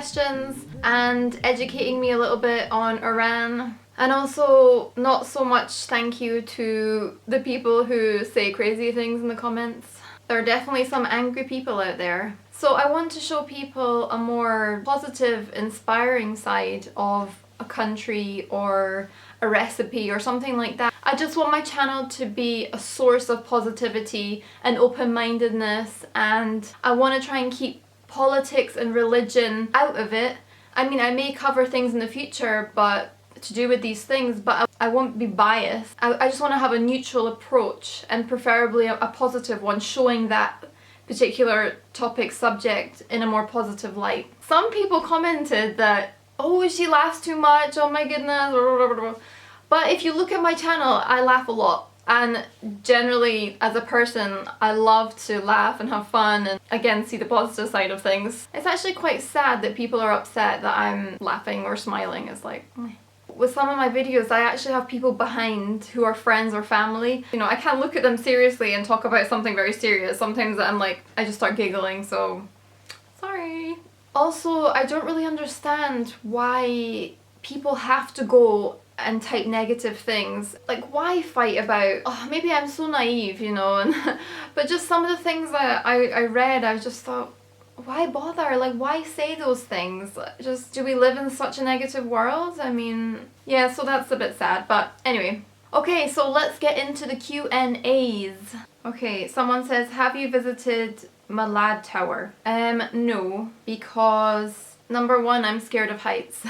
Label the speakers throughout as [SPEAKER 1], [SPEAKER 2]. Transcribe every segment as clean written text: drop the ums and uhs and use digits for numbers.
[SPEAKER 1] questions and educating me a little bit on Iran. And also, not so much thank you to the people who say crazy things in the comments. There are definitely some angry people out there. So I want to show people a more positive, inspiring side of a country or a recipe or something like that. I just want my channel to be a source of positivity and open-mindedness, and I want to try and keep politics and religion out of it. I mean, I may cover things in the future to do with these things, but I won't be biased. I just want to have a neutral approach, and preferably a positive one, showing that particular topic subject in a more positive light. Some people commented that, oh, she laughs too much, oh my goodness, but if you look at my channel, I laugh a lot. And generally, as a person, I love to laugh and have fun and, again, see the positive side of things. It's actually quite sad that people are upset that I'm laughing or smiling. It's like, with some of my videos, I actually have people behind who are friends or family. You know, I can't look at them seriously and talk about something very serious. Sometimes I'm like, I just start giggling, so sorry. Also, I don't really understand why people have to go and type negative things. Like, why fight about, oh, maybe I'm so naive, you know, and but just some of the things that I read, I just thought, why bother? Like, why say those things? Just, do we live in such a negative world? I mean, yeah, so that's a bit sad, but anyway. Okay, so let's get into the Q&As. Okay, someone says, have you visited Malad Tower? No, because number one, I'm scared of heights.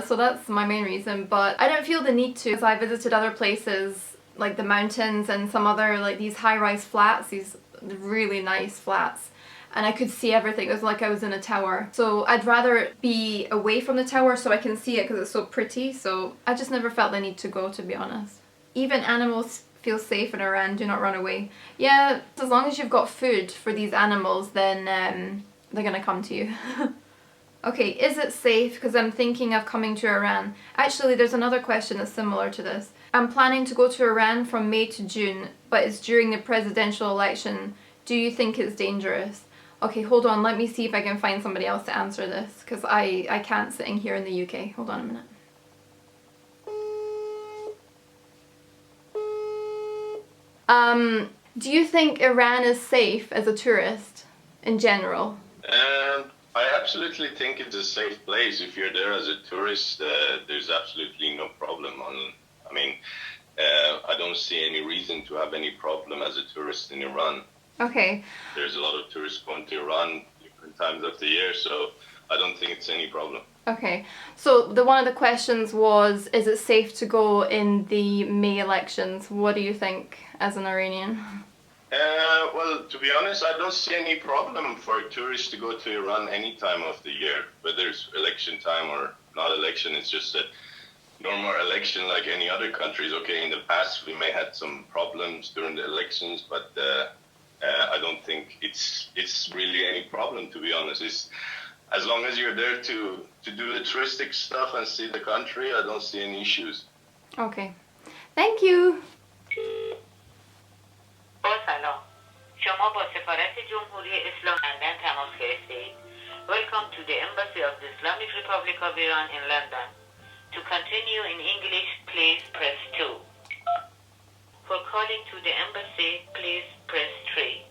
[SPEAKER 1] So that's my main reason, but I don't feel the need to, because I visited other places like the mountains and some other, like, these high-rise flats, these really nice flats, and I could see everything. It was like I was in a tower. So I'd rather be away from the tower so I can see it because it's so pretty, so I just never felt the need to go, to be honest. Even animals feel safe in Iran, do not run away. Yeah, as long as you've got food for these animals, then they're gonna come to you. Okay, is it safe? Because I'm thinking of coming to Iran. Actually, there's another question that's similar to this. I'm planning to go to Iran from May to June, but it's during the presidential election. Do you think it's dangerous? Okay, hold on, let me see if I can find somebody else to answer this, because I can't sitting here in the UK. Hold on a minute. Do you think Iran is safe as a tourist in general?
[SPEAKER 2] I absolutely think it's a safe place. If you're there as a tourist, there's absolutely no problem. I don't see any reason to have any problem as a tourist in Iran.
[SPEAKER 1] Okay.
[SPEAKER 2] There's a lot of tourists going to Iran different times of the year, so I don't think it's any problem.
[SPEAKER 1] Okay, so one of the questions was, is it safe to go in the May elections? What do you think as an Iranian?
[SPEAKER 2] Well, to be honest, I don't see any problem for tourists to go to Iran any time of the year, whether it's election time or not election. It's just a normal election like any other countries. Okay, in the past we may have some problems during the elections, but I don't think it's really any problem, to be honest. As long as you're there to do the touristic stuff and see the country, I don't see any issues.
[SPEAKER 1] Okay, thank you.
[SPEAKER 3] سلام. شما با سفارت جمهوری اسلامی لندن تماس گرفتید. Welcome to the Embassy of the Islamic Republic of Iran in London. To continue in English, please press 2. For calling to the embassy, please press 3.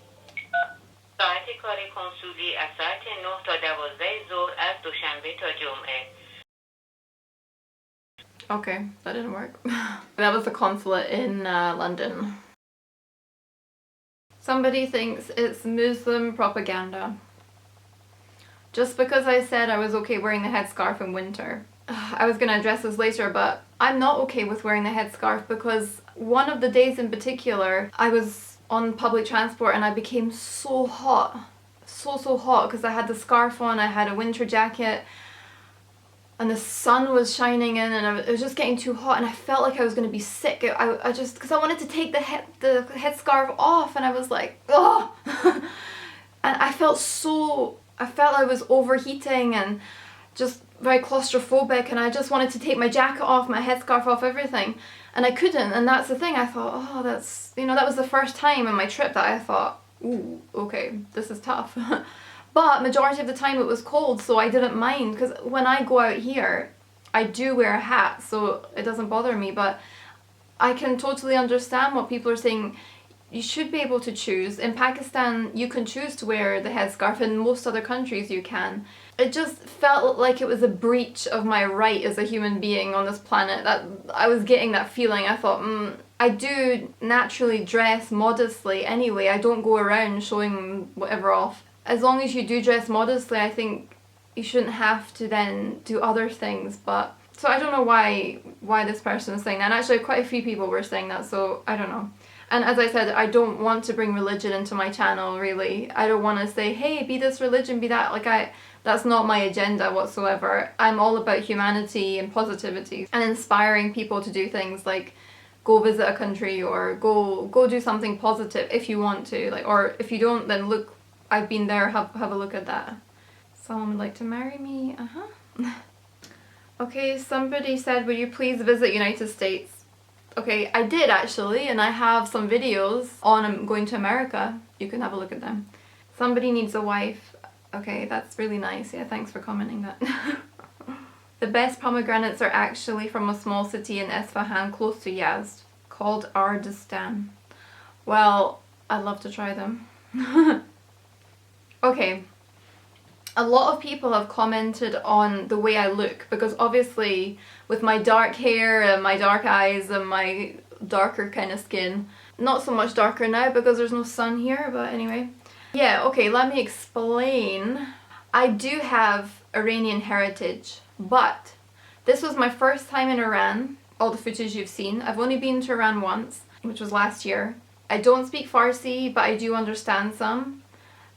[SPEAKER 3] ساعت کار کنسولی از ساعت 9 تا 12 ظهر از دوشنبه تا جمعه.
[SPEAKER 1] Okay, that didn't work. That was the consulate in London. Somebody thinks it's Muslim propaganda. Just because I said I was okay wearing the headscarf in winter. I was going to address this later, but I'm not okay with wearing the headscarf because one of the days in particular, I was on public transport and I became so hot. So hot because I had the scarf on, I had a winter jacket, and the sun was shining in, and it was just getting too hot, and I felt like I was going to be sick. I just, because I wanted to take the headscarf off, and I was like, oh, and I felt I was overheating and just very claustrophobic, and I just wanted to take my jacket off, my headscarf off, everything, and I couldn't. And that's the thing, I thought, oh, that's, you know, that was the first time in my trip that I thought, ooh, okay, this is tough. But majority of the time it was cold, so I didn't mind, because when I go out here, I do wear a hat, so it doesn't bother me. But I can totally understand what people are saying. You should be able to choose. In Pakistan, you can choose to wear the headscarf. In most other countries, you can. It just felt like it was a breach of my right as a human being on this planet. That I was getting that feeling. I thought, I do naturally dress modestly anyway. I don't go around showing whatever off. As long as you do dress modestly, I think you shouldn't have to then do other things. But so I don't know why this person is saying that. And actually, quite a few people were saying that. So I don't know. And as I said, I don't want to bring religion into my channel, really. I don't want to say, hey, be this religion, be that. That's not my agenda whatsoever. I'm all about humanity and positivity and inspiring people to do things like go visit a country or go do something positive if you want to. Or if you don't, then look, I've been there, have a look at that. Someone would like to marry me, Okay, somebody said, would you please visit United States? Okay, I did actually, and I have some videos on going to America. You can have a look at them. Somebody needs a wife. Okay, that's really nice. Yeah, thanks for commenting that. The best pomegranates are actually from a small city in Esfahan, close to Yazd, called Ardistan. Well, I'd love to try them. Okay. A lot of people have commented on the way I look, because obviously with my dark hair and my dark eyes and my darker kind of skin, not so much darker now because there's no sun here, but anyway. Yeah, okay, let me explain. I do have Iranian heritage, but this was my first time in Iran, all the footage you've seen. I've only been to Iran once, which was last year. I don't speak Farsi, but I do understand some.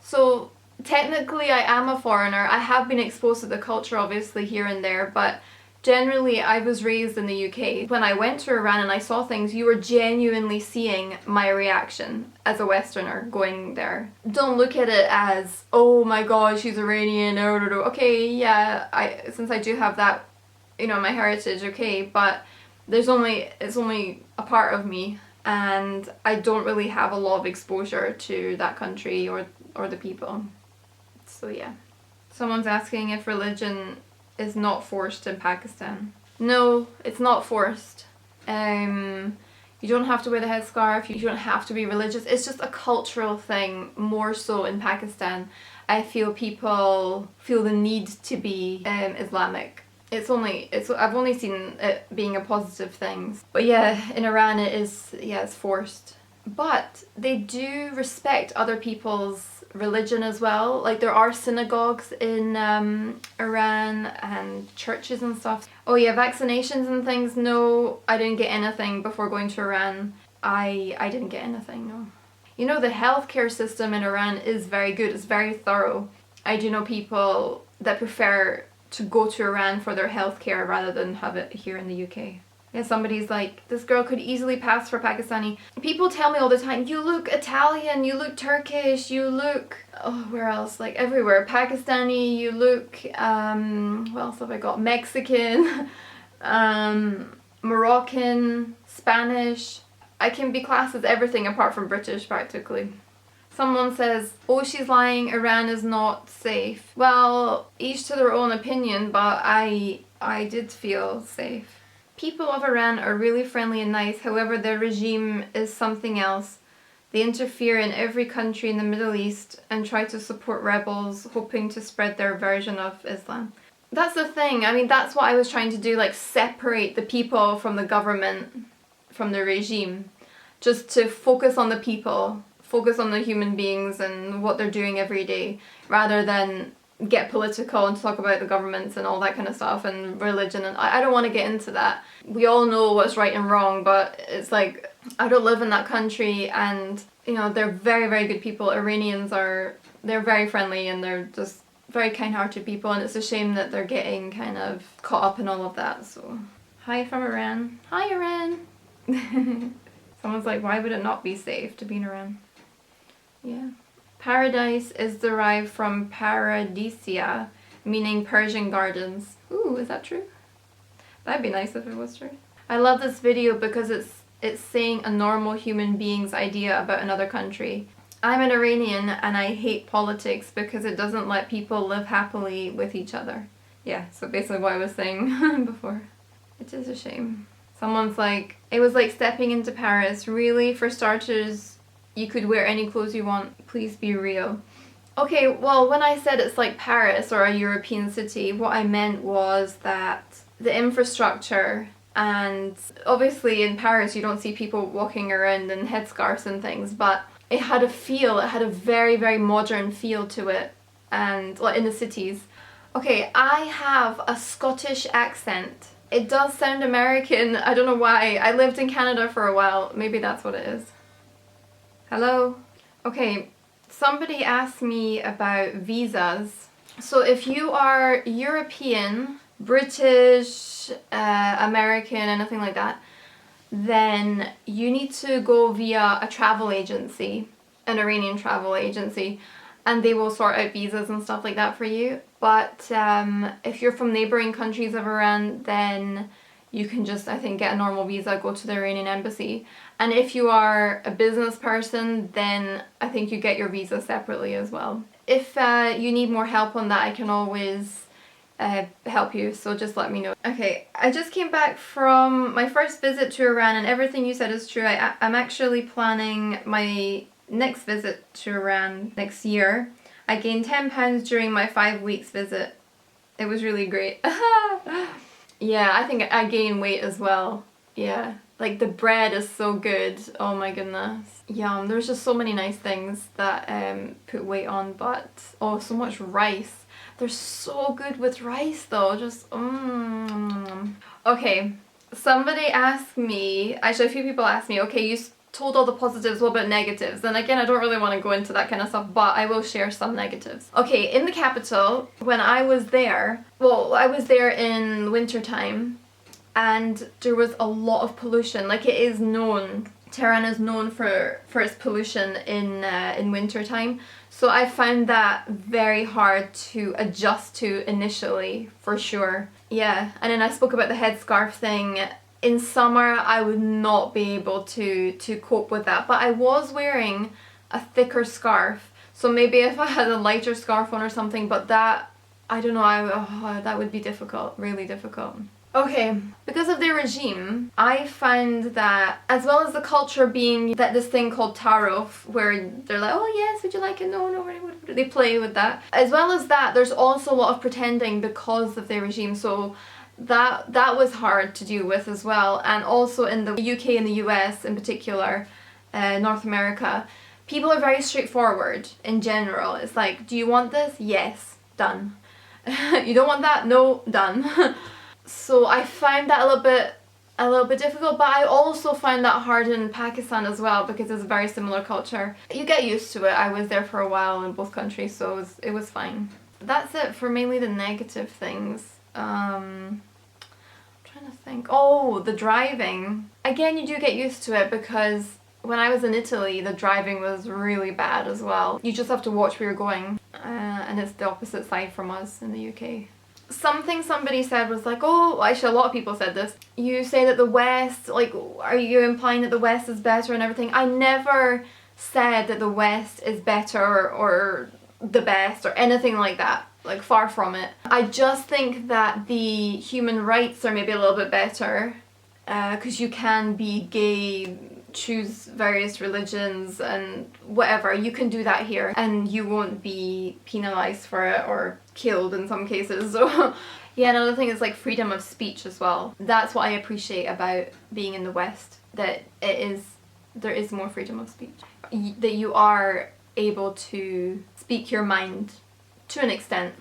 [SPEAKER 1] So technically I am a foreigner. I have been exposed to the culture obviously here and there, but generally I was raised in the UK. When I went to Iran and I saw things, you were genuinely seeing my reaction as a Westerner going there. Don't look at it as, oh my god, she's Iranian, okay, yeah, since I do have that, you know, my heritage, okay, but it's only a part of me, and I don't really have a lot of exposure to that country or the people. So yeah. Someone's asking if religion is not forced in Pakistan. No, it's not forced. You don't have to wear the headscarf, you don't have to be religious. It's just a cultural thing, more so in Pakistan. I feel people feel the need to be Islamic. I've only seen it being a positive thing. But yeah, in Iran it's forced. But they do respect other people's religion as well. Like there are synagogues in Iran and churches and stuff. Oh yeah, vaccinations and things, no, I didn't get anything before going to Iran. I didn't get anything, no. You know, the healthcare system in Iran is very good, it's very thorough. I do know people that prefer to go to Iran for their healthcare rather than have it here in the UK. Yeah, somebody's like, this girl could easily pass for Pakistani. People tell me all the time, you look Italian, you look Turkish, you look, oh, where else? Like everywhere. Pakistani, you look, what else have I got? Mexican, Moroccan, Spanish. I can be classed as everything apart from British practically. Someone says, oh, she's lying, Iran is not safe. Well, each to their own opinion, but I did feel safe. People of Iran are really friendly and nice, however their regime is something else. They interfere in every country in the Middle East and try to support rebels, hoping to spread their version of Islam. That's the thing, I mean, that's what I was trying to do, like separate the people from the government, from the regime. Just to focus on the people, focus on the human beings and what they're doing every day, rather than get political and talk about the governments and all that kind of stuff and religion, and I don't want to get into that. We all know what's right and wrong, but it's like, I don't live in that country, and you know, they're very, very good people. Iranians they're very friendly and they're just very kind-hearted people, and it's a shame that they're getting kind of caught up in all of that. So hi from Iran. Hi Iran. Someone's like, why would it not be safe to be in Iran? Yeah. Paradise is derived from paradisia, meaning Persian gardens. Ooh, is that true? That'd be nice if it was true. I love this video because it's saying a normal human being's idea about another country. I'm an Iranian and I hate politics because it doesn't let people live happily with each other. Yeah, so basically what I was saying before. It is a shame. Someone's like, it was like stepping into Paris. Really? For starters, you could wear any clothes you want. Please be real. Okay, well, when I said it's like Paris or a European city, what I meant was that the infrastructure, and obviously in Paris you don't see people walking around in headscarves and things, but it had a feel, it had a very, very modern feel to it, and like in the cities. Okay, I have a Scottish accent. It does sound American, I don't know why. I lived in Canada for a while, maybe that's what it is. Hello? Okay, somebody asked me about visas. So if you are European, British, American, anything like that, then you need to go via a travel agency, an Iranian travel agency, and they will sort out visas and stuff like that for you. But if you're from neighbouring countries of Iran, then you can just, I think, get a normal visa, go to the Iranian embassy. And if you are a business person, then I think you get your visa separately as well. If you need more help on that, I can always help you, so just let me know. Okay, I just came back from my first visit to Iran, and everything you said is true. I'm actually planning my next visit to Iran next year. I gained 10 pounds during my 5 weeks visit. It was really great. Yeah, I think I gained weight as well. Yeah, like the bread is so good. Oh my goodness. Yum. There's just so many nice things that put weight on, but oh, so much rice. They're so good with rice though, just Okay, somebody asked me, actually a few people asked me, okay, you told all the positives, what about negatives? And again, I don't really want to go into that kind of stuff, but I will share some negatives. Okay, in the capital, when I was there, well, I was there in winter time, and there was a lot of pollution. Like, it is known, Tehran is known for its pollution in winter time. So I found that very hard to adjust to initially, for sure. Yeah, and then I spoke about the headscarf thing. In summer, I would not be able to cope with that, but I was wearing a thicker scarf. So maybe if I had a lighter scarf on or something, but that, I don't know, that would be difficult, really difficult. Okay, because of their regime, I found that, as well as the culture being that this thing called tarof, where they're like, oh yes, would you like it? No, they play with that. As well as that, there's also a lot of pretending because of their regime, so that was hard to deal with as well. And also in the UK and the US in particular, North America, people are very straightforward in general. It's like, do you want this? Yes, done. You don't want that? No, done. So I find that a little bit difficult, but I also find that hard in Pakistan as well because it's a very similar culture. You get used to it. I was there for a while in both countries, so it was fine. That's it for mainly the negative things. I'm trying to think. Oh, the driving. Again, you do get used to it because when I was in Italy, the driving was really bad as well. You just have to watch where you're going, and it's the opposite side from us in the UK. Something somebody said was like, oh, actually a lot of people said this. You say that the West, like, are you implying that the West is better and everything? I never said that the West is better or the best or anything like that. Like, far from it. I just think that the human rights are maybe a little bit better because you can be gay, choose various religions and whatever. You can do that here and you won't be penalized for it or killed in some cases. So yeah, another thing is like freedom of speech as well. That's what I appreciate about being in the West, that there is more freedom of speech, that you are able to speak your mind to an extent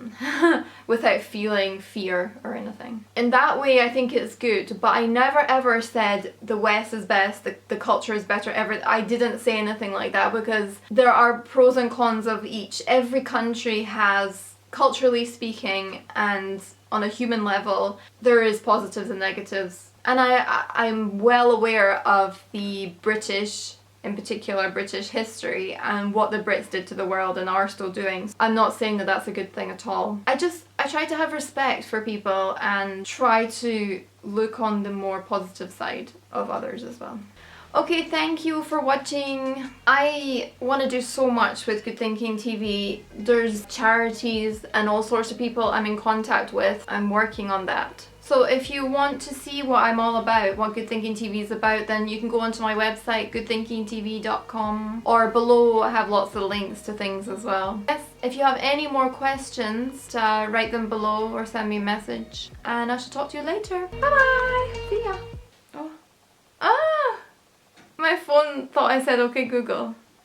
[SPEAKER 1] without feeling fear or anything. In that way I think it's good, but I never ever said the West is best, the culture is better ever. I didn't say anything like that because there are pros and cons of each. Every country has, culturally speaking and on a human level, there is positives and negatives. And I'm well aware of the British, in particular British history and what the Brits did to the world and are still doing. I'm not saying that that's a good thing at all. I try to have respect for people and try to look on the more positive side of others as well. Okay, thank you for watching. I want to do so much with Good Thinking TV. There's charities and all sorts of people I'm in contact with. I'm working on that. So if you want to see what I'm all about, what Good Thinking TV is about, then you can go onto my website, goodthinkingtv.com, or below I have lots of links to things as well. Yes, if you have any more questions, write them below or send me a message. And I shall talk to you later. Bye bye! See ya! Oh. Ah! My phone thought I said okay Google.